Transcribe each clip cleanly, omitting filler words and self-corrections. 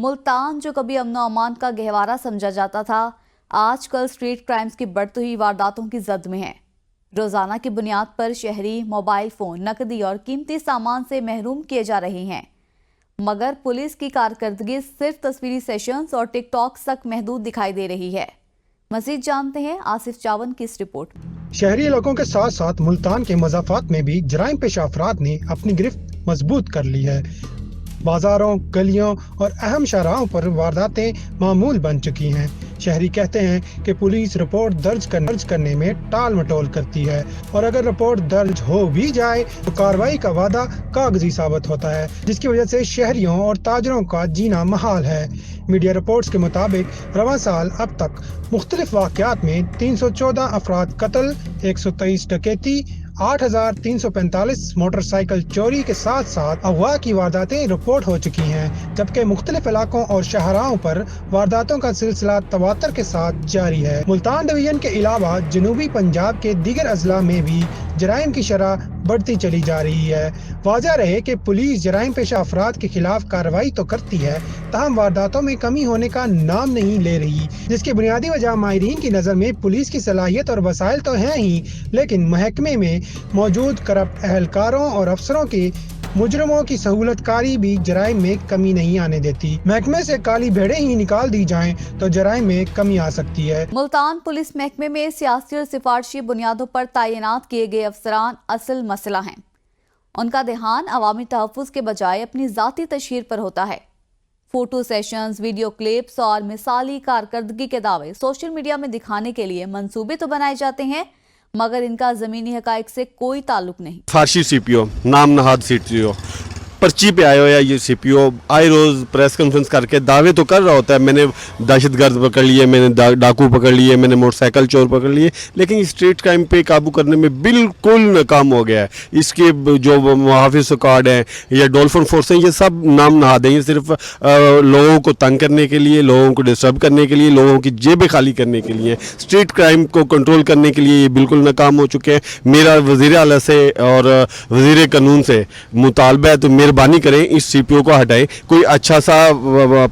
मुल्तान जो कभी अमन अमान का गहवारा समझा जाता था, आजकल स्ट्रीट क्राइम्स की बढ़ती हुई वारदातों की जद में है। रोजाना की बुनियाद पर शहरी मोबाइल फोन, नकदी और कीमती सामान से महरूम किए जा रहे हैं, मगर पुलिस की कारकर्दगी सिर्फ तस्वीरी सेशंस और टिकटॉक तक महदूद दिखाई दे रही है। मजीद जानते हैं आसिफ चावन की इस रिपोर्ट। शहरी इलाकों के साथ साथ मुल्तान के मज़ाफात में भी जराइम पेशा अफराद ने अपनी गिरफ्त मजबूत कर ली है। बाजारों, गलियों और अहम शाहराहों पर वारदातें मामूल बन चुकी हैं। शहरी कहते हैं कि पुलिस रिपोर्ट दर्ज करने में टाल मटोल करती है और अगर रिपोर्ट दर्ज हो भी जाए तो कार्रवाई का वादा कागजी साबित होता है, जिसकी वजह से शहरियों और ताजरों का जीना महाल है। मीडिया रिपोर्ट्स के मुताबिक रवां साल अब तक मुख्तलिफ वाक़यात में 314 अफराद कत्ल, 123 डकैती, 8,345 मोटरसाइकिल चोरी के साथ साथ अगवा की वारदातें रिपोर्ट हो चुकी हैं, जबकि मुख्तलिफ इलाकों और शहराहों पर वारदातों का सिलसिला तवातर के साथ जारी है। मुल्तान डिवीजन के अलावा जनूबी पंजाब के दीगर अजला में भी जराइम की शरह बढ़ती चली जा रही है। वाज़ह रहे कि पुलिस जराइम पेशा अफराद के खिलाफ कार्रवाई तो करती है, ताहम वारदातों में कमी होने का नाम नहीं ले रही, जिसकी बुनियादी वजह माहिरीन की नज़र में पुलिस की सलाहियत और वसाइल तो हैं ही, लेकिन महकमे में मौजूद करप्ट अहलकारों और अफसरों के मुजरमों की सहूलतकारी भी जराइम में कमी नहीं आने देती। महकमे से काली भेड़ें ही निकाल दी जाएं तो जराइम में कमी आ सकती है। मुल्तान पुलिस महकमे में सियासी और सिफारशी बुनियादों पर तैनात किए गए अफसरान असल मसला हैं। उनका ध्यान अवामी तहफ़्फ़ुज़ के बजाय अपनी ज़ाती तशहीर पर होता है। फोटो सेशंस, वीडियो क्लिप्स और मिसाली कारकर्दगी के दावे सोशल मीडिया में दिखाने के लिए मंसूबे तो बनाए जाते हैं, मगर इनका जमीनी हकाइक से कोई ताल्लुक नहीं। फारसी सीपीओ, नाम नहाद सीपीओ, पर्ची पे आया हुआ ये सीपीओ आए रोज़ प्रेस कॉन्फ्रेंस करके दावे तो कर रहा होता है, मैंने दहशतगर्द पकड़ लिए, मैंने डाकू पकड़ लिए, मैंने मोटरसाइकिल चोर पकड़ लिए, लेकिन स्ट्रीट क्राइम पे काबू करने में बिल्कुल नाकाम हो गया है। इसके जो मुहाफिज स्क्वाड हैं या डॉल्फिन फोर्स हैं, ये सब नाम नहाद हैं। ये सिर्फ लोगों को तंग करने के लिए, लोगों को डिस्टर्ब करने के लिए, लोगों की जेबें खाली करने के लिए, स्ट्रीट क्राइम को कंट्रोल करने के लिए ये बिल्कुल नाकाम हो चुके हैं। मेरा वज़ीर आला से और वज़ीर कानून से मुतालबा है, तो मेहरबानी करें इस सीपीओ को हटाएं, कोई अच्छा सा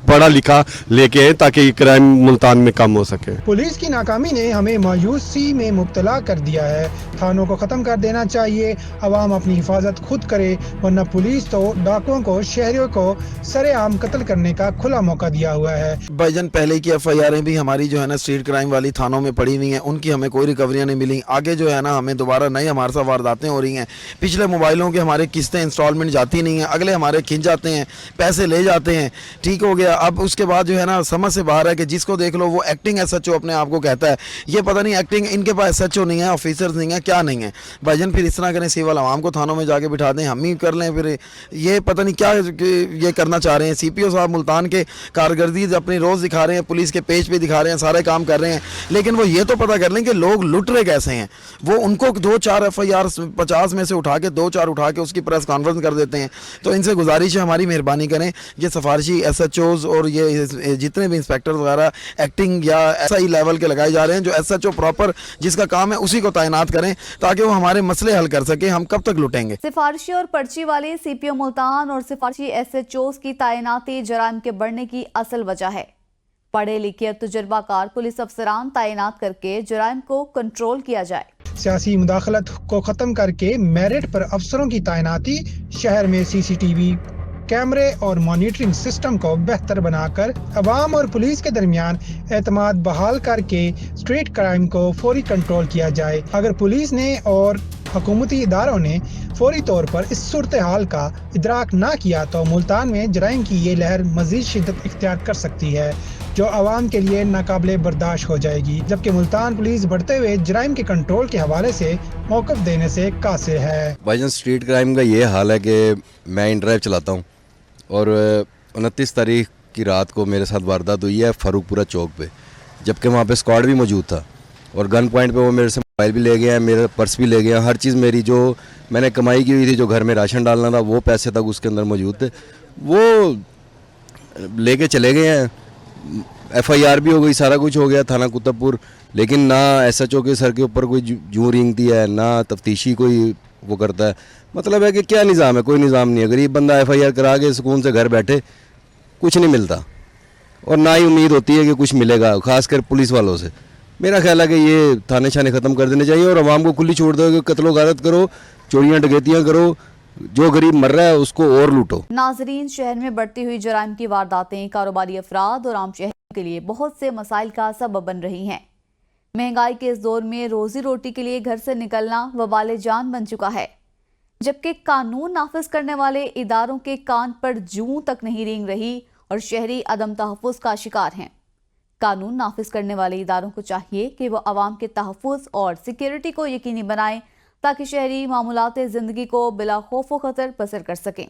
पढ़ा लिखा लेके आए ताकि क्राइम मुल्तान में कम हो सके। पुलिस की नाकामी ने हमें मायूसी में मुब्तला कर दिया है। थानों को खत्म कर देना चाहिए, अवाम अपनी हिफाजत खुद करे, वरना पुलिस तो डाकुओं को, शहरियों को सरेआम कत्ल करने का खुला मौका दिया हुआ है। भाईजान पहले की FIR भी हमारी जो है ना स्ट्रीट क्राइम वाली थानों में पड़ी हुई हैं, उनकी हमें कोई रिकवरियां नहीं मिली। आगे जो है ना हमें दोबारा नई हमारे साथ वारदातें हो रही हैं। पिछले मोबाइलों के हमारे किस्तें इंस्टॉलमेंट जाती नहीं है, अगले हमारे खिंच जाते हैं, पैसे ले जाते हैं, ठीक हो गया। अब उसके बाद जो है ना समझ से बाहर है कि जिसको देख लो वो एक्टिंग SHO अपने आप को कहता है। ये पता नहीं एक्टिंग, इनके पास SHO नहीं है, ऑफिसर्स नहीं है, क्या नहीं है। भाईजान फिर इस तरह करें, सिविल आवाम को थानों में जाके बिठा दें, हम ही कर लें। फिर ये पता नहीं क्या ये करना चाह रहे हैं। CPO साहब मुल्तान के कारकर्दगी अपनी रोज़ दिखा रहे हैं, पुलिस के पेज पे दिखा रहे हैं, सारे काम कर रहे हैं, लेकिन वो ये तो पता कर लें कि लोग लुट रहे कैसे हैं। वो उनको 2-4 FIR 50 में से उठा के 2-4 उठा के उसकी प्रेस कॉन्फ्रेंस कर देते हैं। तो इनसे गुजारिश है, हमारी मेहरबानी करें, ये सिफारशी SHOs और ये जितने भी इंस्पेक्टर वगैरह एक्टिंग या SI लेवल के लगाए जा रहे हैं, जो SHO प्रॉपर जिसका काम है उसी को तैनात करें ताकि वो हमारे मसले हल कर सके। हम कब तक लुटेंगे। सिफारशी और पर्ची वाले CPO मुल्तान और सिफारशी SHOs की तैनाती जराइम के बढ़ने की असल वजह है। पढ़े लिखे और तजुर्बाकार पुलिस अफसरान तैनात करके जराइम को कंट्रोल किया जाए। सियासी मुदाखलत को खत्म करके मेरिट पर अफसरों की तैनाती, शहर में CCTV कैमरे और मॉनिटरिंग सिस्टम को बेहतर बनाकर अवाम और पुलिस के दरमियान एतमाद बहाल करके स्ट्रीट क्राइम को फौरी कंट्रोल किया जाए। अगर पुलिस ने और हुकूमती इदारों ने फौरी तौर पर इस सूरत हाल का इदराक ना किया तो मुल्तान में जराइम की ये लहर मजीद शिद्दत इख्तियार कर सकती है, जो आवाम के लिए नाकाबिले बर्दाश्त हो जाएगी। जबकि मुल्तान पुलिस बढ़ते हुए जराइम के कंट्रोल के हवाले से मौक़िफ़ देने से कासिर है। भाईजान स्ट्रीट क्राइम का ये हाल है कि मैं इनड्राइव चलाता हूँ और 29 तारीख की रात को मेरे साथ वारदात हुई है फारूकपुरा चौक पे, जबकि वहाँ पे स्क्वाड भी मौजूद था और गन पॉइंट पे वो मेरे से मोबाइल भी ले गए हैं, मेरा पर्स भी ले गए हैं, हर चीज़ मेरी जो मैंने कमाई की हुई थी, जो घर में राशन डालना था, वो पैसे तक उसके अंदर मौजूद थे, वो लेके चले गए हैं। FIR भी हो गई, सारा कुछ हो गया थाना कुतुबपुर, लेकिन ना SHO के सर के ऊपर कोई जूं रेंगती है, ना तफ्तीशी कोई वो करता है। मतलब है कि क्या निज़ाम है, कोई निज़ाम नहीं है। गरीब बंदा FIR करा के सुकून से घर बैठे, कुछ नहीं मिलता। और ना ही उम्मीद होती है कि कुछ मिलेगा, खासकर पुलिस वालों से। मेरा ख्याल है कि ये थाने छाने ख़त्म कर देने चाहिए और आवाम को खुली छोड़ दो कि कत्लो गारत करो, चोरियाँ डकैतियाँ करो, जो गरीब मर रहा है उसको और लूटो। नाजरीन, शहर में बढ़ती हुई जराइम की वारदातें कारोबारी अफराद और आम शहरियों के लिए बहुत से मसाइल का सबब बन रही हैं। महंगाई के इस दौर में रोजी रोटी के लिए घर से निकलना वबाले जान बन चुका है, जबकि कानून नाफिज करने वाले इदारों के कान पर जूं तक नहीं रेंग रही और शहरी अदम तहफ़्फ़ुज़ का शिकार हैं। कानून नाफिज करने वाले इदारों को चाहिए कि वो आवाम के तहफ़्फ़ुज़ और सिक्योरिटी को यकीनी बनाएं ताकि शहरी मामूलात ज़िंदगी को बिला खौफ व खतर बसर कर सकें।